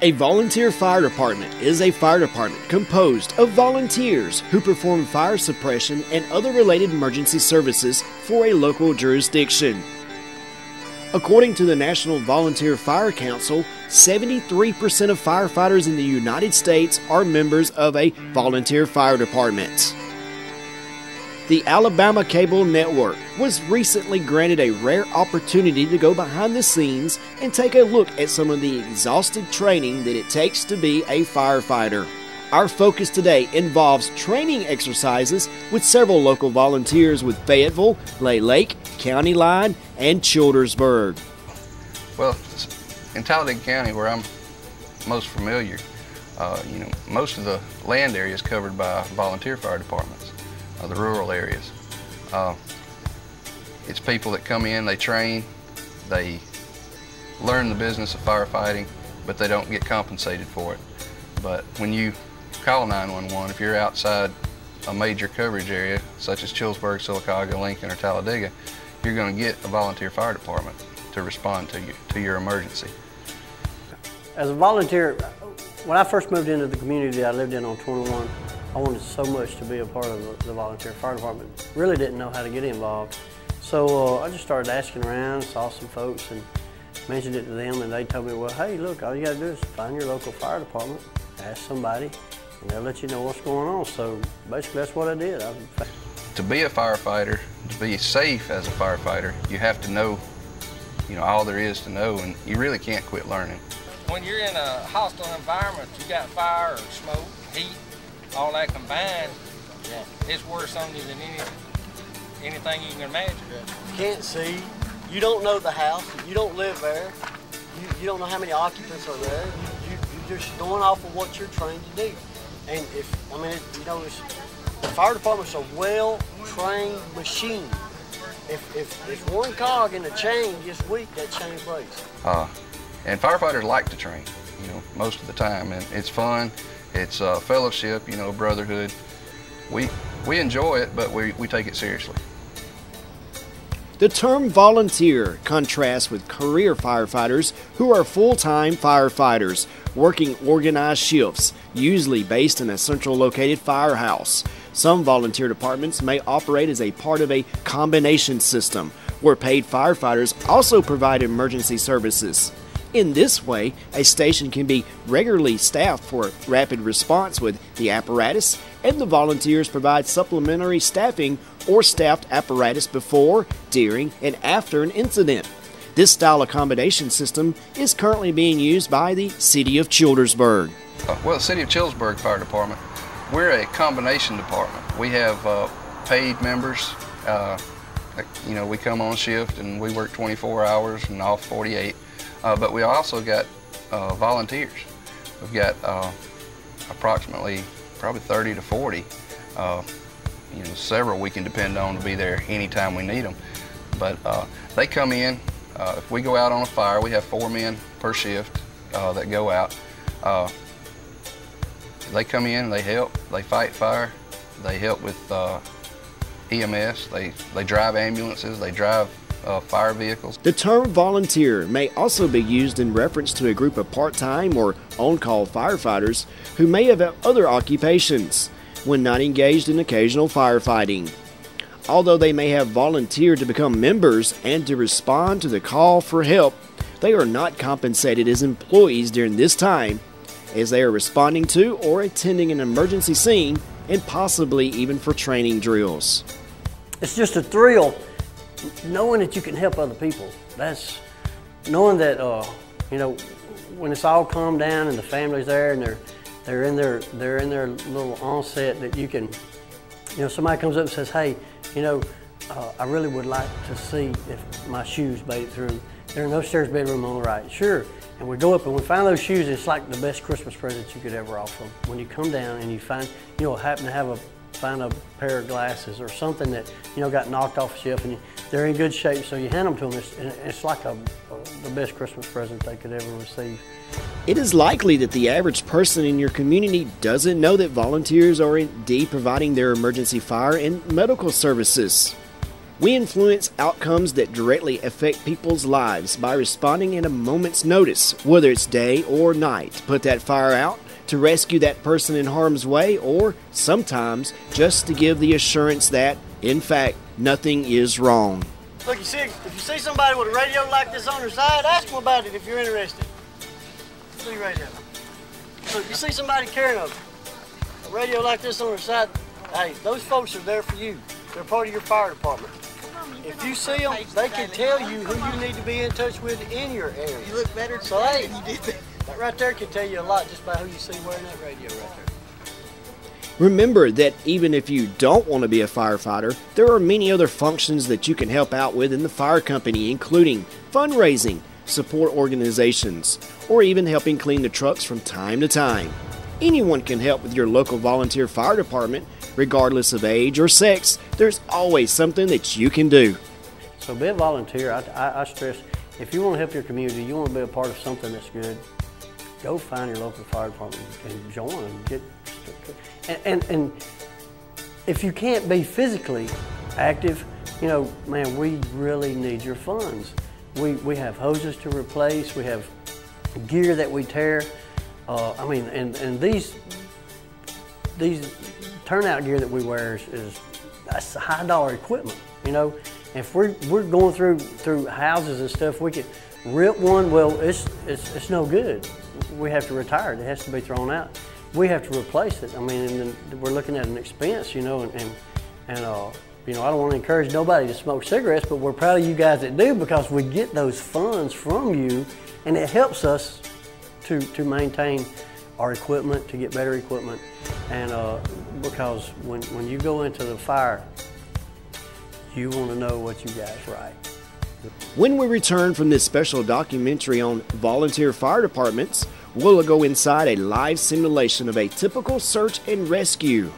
A volunteer fire department is a fire department composed of volunteers who perform fire suppression and other related emergency services for a local jurisdiction. According to the National Volunteer Fire Council, 73% of firefighters in the United States are members of a volunteer fire department. The Alabama Cable Network was recently granted a rare opportunity to go behind the scenes and take a look at some of the exhaustive training that it takes to be a firefighter. Our focus today involves training exercises with several local volunteers with Fayetteville, Lay Lake, County Line, and Childersburg. Well, in Talladega County, where I'm most familiar, most of the land area is covered by volunteer fire departments. The rural areas. It's people that come in, they train, they learn the business of firefighting, but they don't get compensated for it. But when you call 911, if you're outside a major coverage area, such as Childersburg, Sylacauga, Lincoln, or Talladega, you're going to get a volunteer fire department to respond to your emergency. As a volunteer, when I first moved into the community I lived in on 21, I wanted so much to be a part of the volunteer fire department. Really didn't know how to get involved. So I just started asking around, saw some folks and mentioned it to them, and they told me, well, hey, look, all you gotta do is find your local fire department, ask somebody, and they'll let you know what's going on. So basically that's what I did. To be a firefighter, to be safe as a firefighter, you have to know, all there is to know, and you really can't quit learning. When you're in a hostile environment, you got fire or smoke, heat, all that combined, it's worse on you than anything you can imagine. You can't see, you don't know the house, you don't live there, you don't know how many occupants are there, you're just going off of what you're trained to do. And the fire department's a well-trained machine. If one cog in the chain gets weak, that chain breaks. And firefighters like to train, most of the time, and it's fun. It's fellowship, brotherhood. We enjoy it, but we take it seriously. The term volunteer contrasts with career firefighters who are full-time firefighters, working organized shifts, usually based in a central located firehouse. Some volunteer departments may operate as a part of a combination system, where paid firefighters also provide emergency services. In this way, a station can be regularly staffed for rapid response with the apparatus, and the volunteers provide supplementary staffing or staffed apparatus before, during, and after an incident. This style accommodation system is currently being used by the City of Childersburg. Well, the City of Childersburg Fire Department, we're a combination department. We have paid members. We come on shift and we work 24 hours and off 48. But we also got volunteers. We've got approximately probably 30 to 40. Several we can depend on to be there anytime we need them. But they come in. If we go out on a fire, we have 4 men per shift that go out. They come in, they help, they fight fire, they help with EMS, they drive ambulances, they drive fire vehicles. The term volunteer may also be used in reference to a group of part-time or on-call firefighters who may have other occupations when not engaged in occasional firefighting. Although they may have volunteered to become members and to respond to the call for help, they are not compensated as employees during this time, as they are responding to or attending an emergency scene and possibly even for training drills. It's just a thrill knowing that you can help other people. That's knowing that when it's all calmed down and the family's there and they're in their little onset, that you can, somebody comes up and says, hey, I really would like to see if my shoes made it through. There are no stairs bedroom on the right. Sure. And we go up and we find those shoes. It's like the best Christmas present you could ever offer them. When you come down and you find, happen to find a pair of glasses or something that got knocked off a shelf, and they're in good shape, so you hand them to them. It's like the best Christmas present they could ever receive. It is likely that the average person in your community doesn't know that volunteers are indeed providing their emergency fire and medical services. We influence outcomes that directly affect people's lives by responding in a moment's notice, whether it's day or night, to put that fire out, to rescue that person in harm's way, or sometimes just to give the assurance that, in fact, nothing is wrong. Look, if you see somebody with a radio like this on their side, ask them about it if you're interested. See right there. So if you see somebody carrying a radio like this on their side, hey, those folks are there for you. They're part of your fire department. If you see them, they can tell you who you need to be in touch with in your area. You look better so, hey, than you did. That right there can tell you a lot just by who you see wearing that radio right there. Remember that even if you don't want to be a firefighter, there are many other functions that you can help out with in the fire company, including fundraising, support organizations, or even helping clean the trucks from time to time. Anyone can help with your local volunteer fire department, regardless of age or sex. There's always something that you can do. So be a volunteer. I stress, if you want to help your community, you want to be a part of something that's good, go find your local fire department and join and and if you can't be physically active, you know, man, we really need your funds. We have hoses to replace, we have gear that we tear. I mean, and these turnout gear that we wear that's high dollar equipment, you know. If we're going through houses and stuff, we could rip one. Well, it's no good. We have to retire it. It has to be thrown out. We have to replace it. I mean, and we're looking at an expense, you know, and you know, I don't want to encourage nobody to smoke cigarettes, but we're proud of you guys that do, because we get those funds from you, and it helps us to maintain our equipment, to get better equipment, and because when you go into the fire, you want to know what you guys right. When we return from this special documentary on volunteer fire departments, we'll go inside a live simulation of a typical search and rescue.